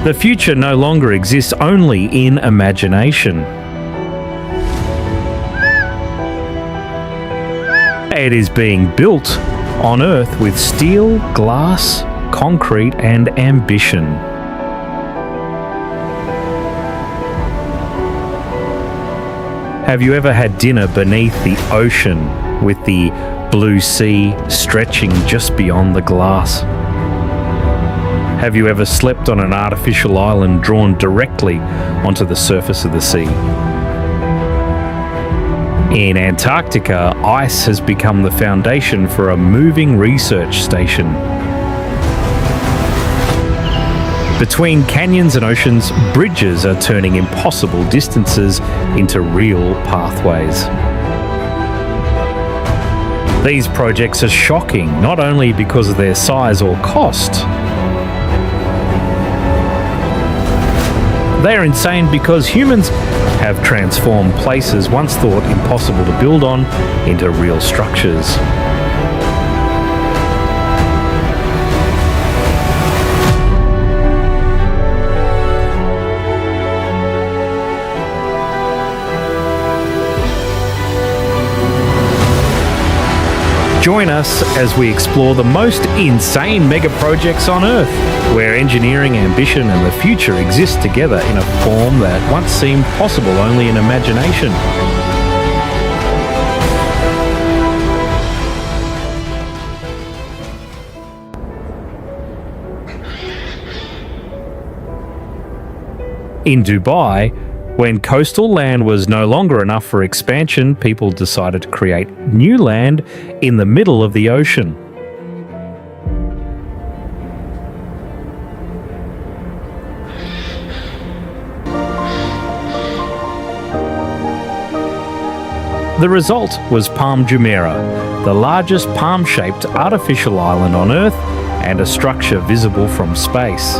The future no longer exists only in imagination. It is being built on Earth with steel, glass, concrete, and ambition. Have you ever had dinner beneath the ocean with the blue sea stretching just beyond the glass? Have you ever slept on an artificial island drawn directly onto the surface of the sea? In Antarctica, ice has become the foundation for a moving research station. Between canyons and oceans, bridges are turning impossible distances into real pathways. These projects are shocking, not only because of their size or cost. They are insane because humans have transformed places once thought impossible to build on into real structures. Join us as we explore the most insane mega projects on Earth, where engineering, ambition and the future exist together in a form that once seemed possible only in imagination. In Dubai, when coastal land was no longer enough for expansion, people decided to create new land in the middle of the ocean. The result was Palm Jumeirah, the largest palm-shaped artificial island on Earth and a structure visible from space.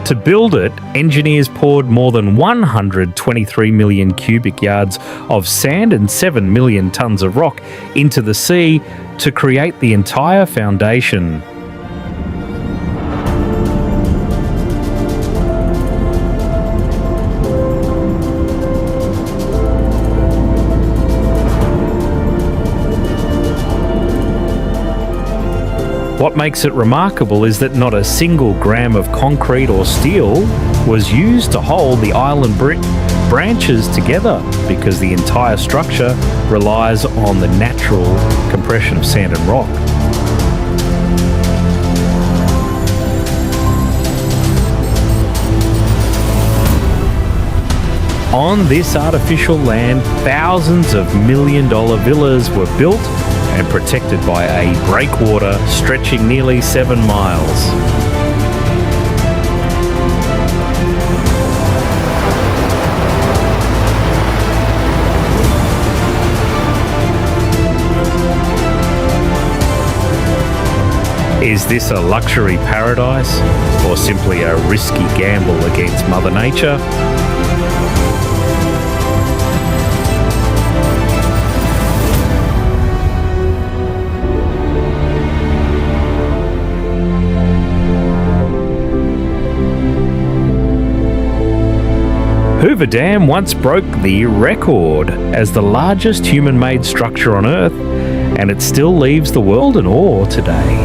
To build it, engineers poured more than 123 million cubic yards of sand and 7 million tons of rock into the sea to create the entire foundation. What makes it remarkable is that not a single gram of concrete or steel was used to hold the island branches together, because the entire structure relies on the natural compression of sand and rock. On this artificial land, thousands of million-dollar villas were built and protected by a breakwater stretching nearly 7 miles. Is this a luxury paradise or simply a risky gamble against Mother Nature? Hoover Dam once broke the record as the largest human-made structure on Earth, and it still leaves the world in awe today.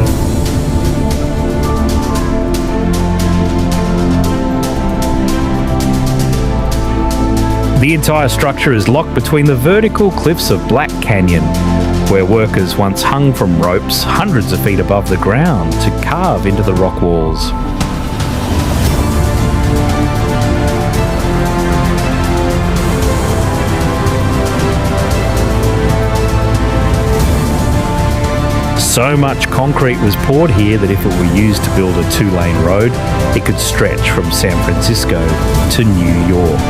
The entire structure is locked between the vertical cliffs of Black Canyon, where workers once hung from ropes hundreds of feet above the ground to carve into the rock walls. So much concrete was poured here that if it were used to build a 2-lane road, it could stretch from San Francisco to New York.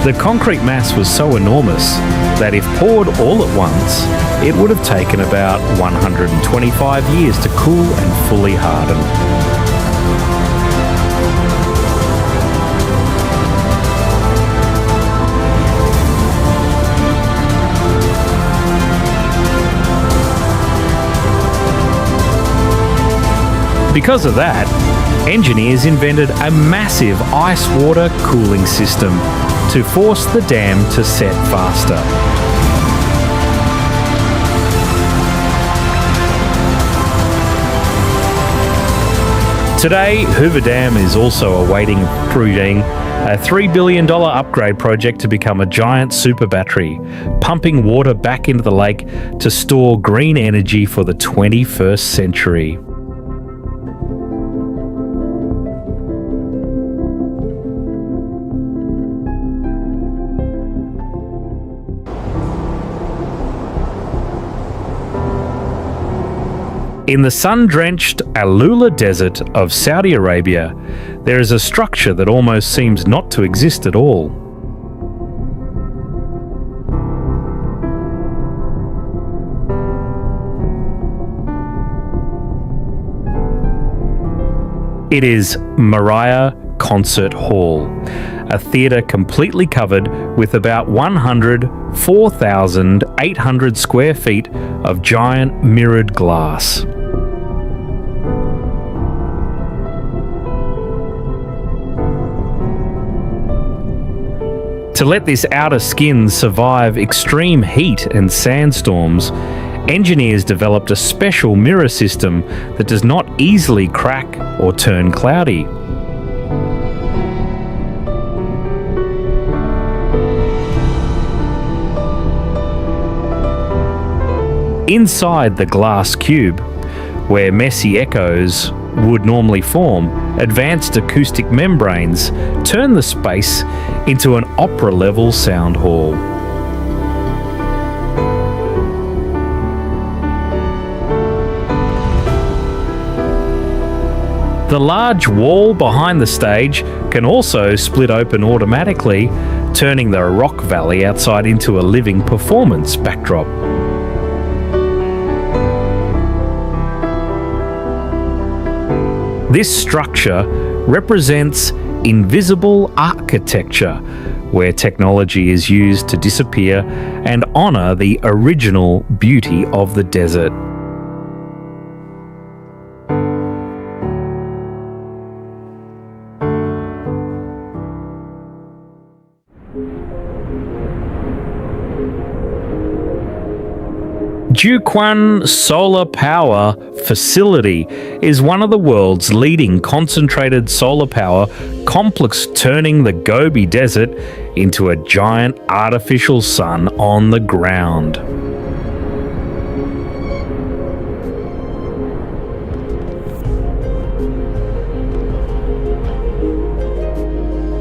The concrete mass was so enormous that if poured all at once, it would have taken about 125 years to cool and fully harden. Because of that, engineers invented a massive ice water cooling system to force the dam to set faster. Today, Hoover Dam is also awaiting approving a $3 billion upgrade project to become a giant super battery, pumping water back into the lake to store green energy for the 21st century. In the sun-drenched Alula Desert of Saudi Arabia, there is a structure that almost seems not to exist at all. It is Maria Concert Hall, a theatre completely covered with about 104,800 square feet of giant mirrored glass. To let this outer skin survive extreme heat and sandstorms, engineers developed a special mirror system that does not easily crack or turn cloudy. Inside the glass cube, where messy echoes would normally form, advanced acoustic membranes turn the space into an opera-level sound hall. The large wall behind the stage can also split open automatically, turning the rock valley outside into a living performance backdrop. This structure represents invisible architecture, where technology is used to disappear and honour the original beauty of the desert. Jiuquan Solar Power Facility is one of the world's leading concentrated solar power complex, turning the Gobi Desert into a giant artificial sun on the ground.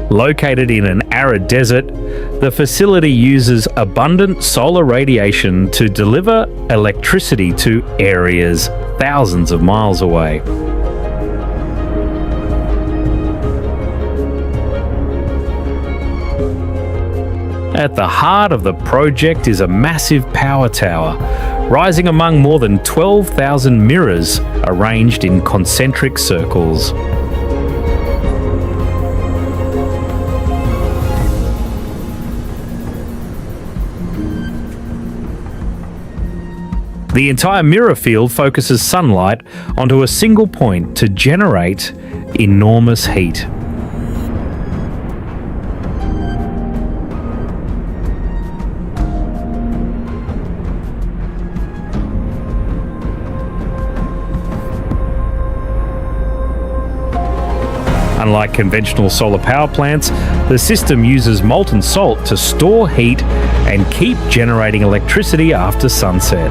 Located in an arid desert, the facility uses abundant solar radiation to deliver electricity to areas thousands of miles away. At the heart of the project is a massive power tower, rising among more than 12,000 mirrors arranged in concentric circles. The entire mirror field focuses sunlight onto a single point to generate enormous heat. Unlike conventional solar power plants, the system uses molten salt to store heat and keep generating electricity after sunset.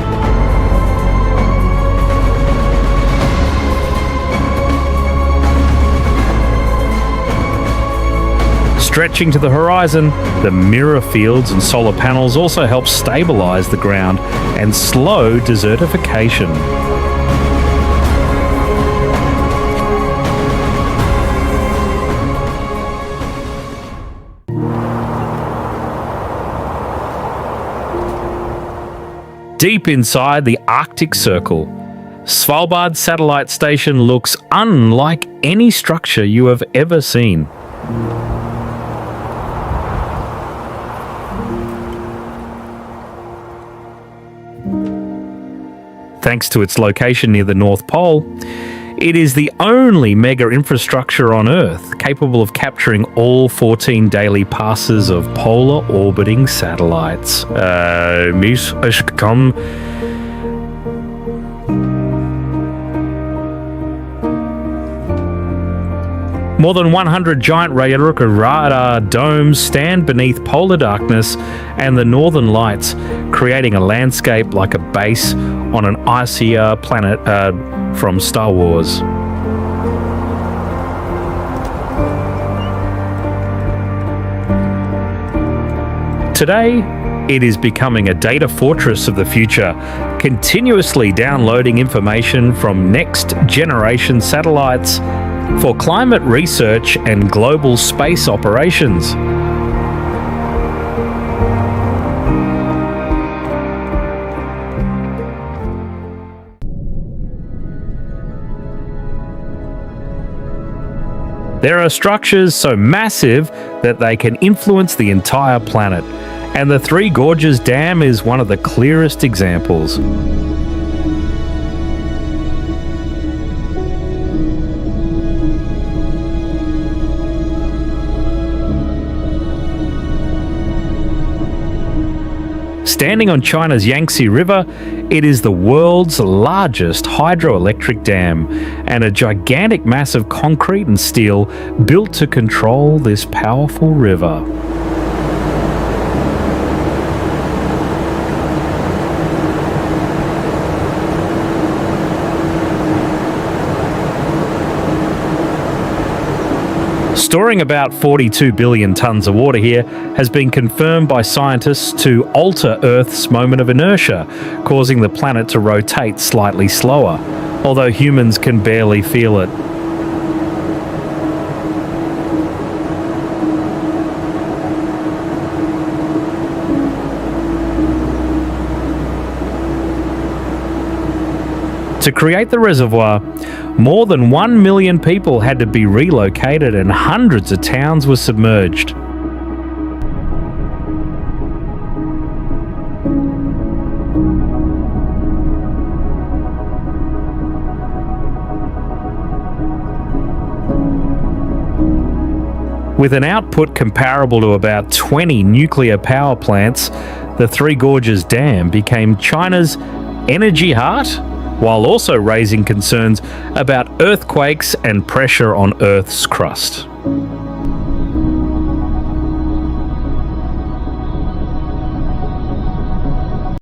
Stretching to the horizon, the mirror fields and solar panels also help stabilize the ground and slow desertification. Deep inside the Arctic Circle, Svalbard Satellite Station looks unlike any structure you have ever seen. Thanks to its location near the North Pole, it is the only mega infrastructure on Earth capable of capturing all 14 daily passes of polar orbiting satellites. More than 100 giant radar domes stand beneath polar darkness and the northern lights, creating a landscape like a base on an icier planet from Star Wars. Today, it is becoming a data fortress of the future, continuously downloading information from next-generation satellites for climate research and global space operations. There are structures so massive that they can influence the entire planet, and the Three Gorges Dam is one of the clearest examples. Standing on China's Yangtze River, it is the world's largest hydroelectric dam and a gigantic mass of concrete and steel built to control this powerful river. Storing about 42 billion tonnes of water here has been confirmed by scientists to alter Earth's moment of inertia, causing the planet to rotate slightly slower, although humans can barely feel it. To create the reservoir, more than 1 million people had to be relocated and hundreds of towns were submerged. With an output comparable to about 20 nuclear power plants, the Three Gorges Dam became China's energy heart, while also raising concerns about earthquakes and pressure on Earth's crust.